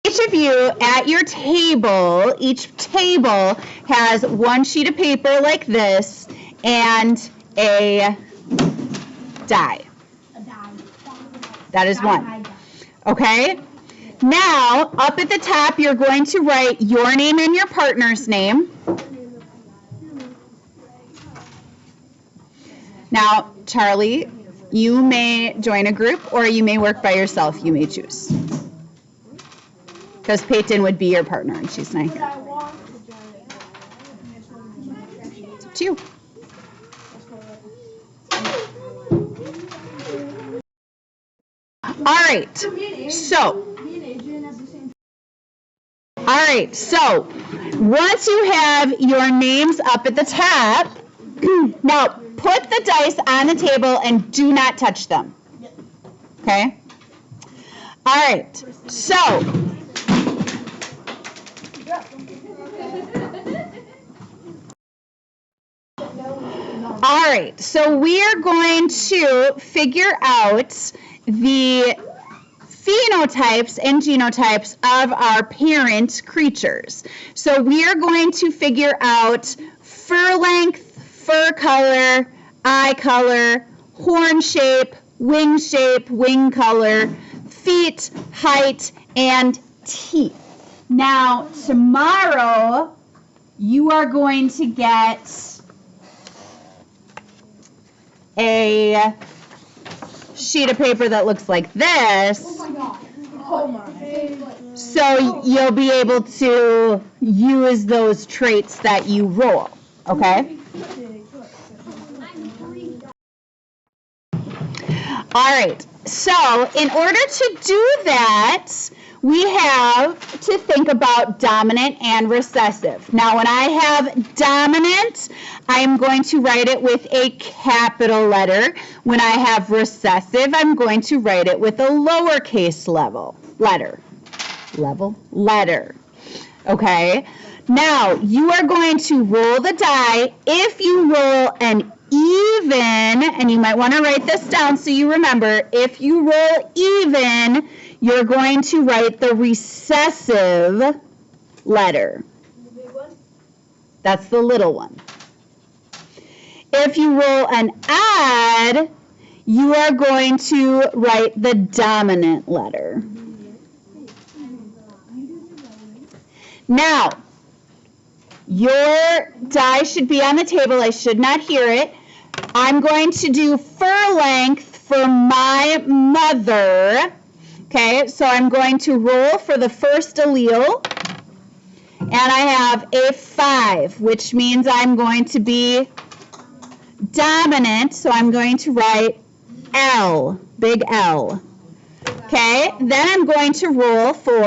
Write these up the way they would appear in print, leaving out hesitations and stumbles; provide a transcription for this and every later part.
each of you at your table, each table has one sheet of paper like this and a die. That is one. Okay? Now, up at the top, you're going to write your name and your partner's name. Now, Charlie, you may join a group or you may work by yourself. You may choose. Because Peyton would be your partner and she's nice. It's up to you. All right. So once you have your names up at the top, now put the dice on the table and do not touch them. Okay? All right. So we are going to figure out the phenotypes and genotypes of our parent creatures. So we are going to figure out fur length, fur color, eye color, horn shape, wing color, feet, height, and teeth. Now, tomorrow, you are going to get a sheet of paper that looks like this. Oh my. So you'll be able to use those traits that you roll, okay? All right, so in order to do that, we have to think about dominant and recessive. Now, when I have dominant, I'm going to write it with a capital letter. When I have recessive, I'm going to write it with a lowercase letter. Okay? Now, you are going to roll the die. If you roll an even, and you might want to write this down so you remember, if you roll even, you're going to write the recessive letter. The big one? That's the little one. If you roll an odd, you are going to write the dominant letter. Now, your die should be on the table. I should not hear it. I'm going to do fur length for my mother. Okay, so I'm going to roll for the first allele, and I have a 5, which means I'm going to be dominant, so I'm going to write L, big L. Okay, then I'm going to roll for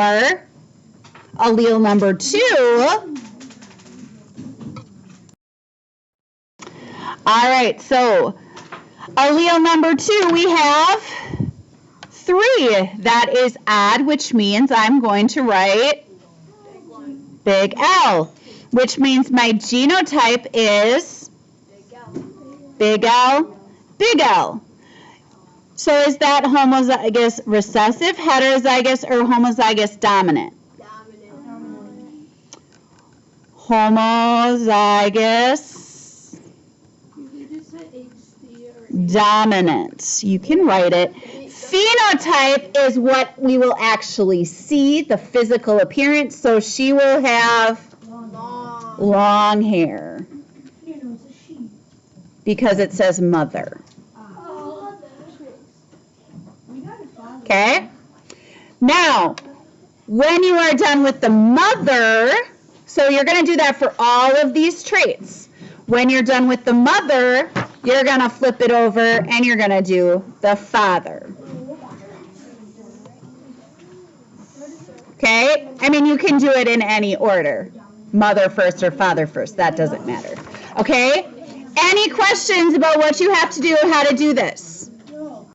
allele number 2. All right, so allele number 2, we have 3. That is odd, which means I'm going to write big L, which means my genotype is big L, big L. So is that homozygous recessive, heterozygous, or homozygous dominant? Homozygous dominant. You can write it. Phenotype is what we will actually see, the physical appearance. So she will have long hair because it says mother. Okay? Now, when you are done with the mother, so you're going to do that for all of these traits. When you're done with the mother, you're going to flip it over and you're going to do the father. Okay? I mean, you can do it in any order. Mother first or father first. That doesn't matter. Okay? Any questions about what you have to do, how to do this?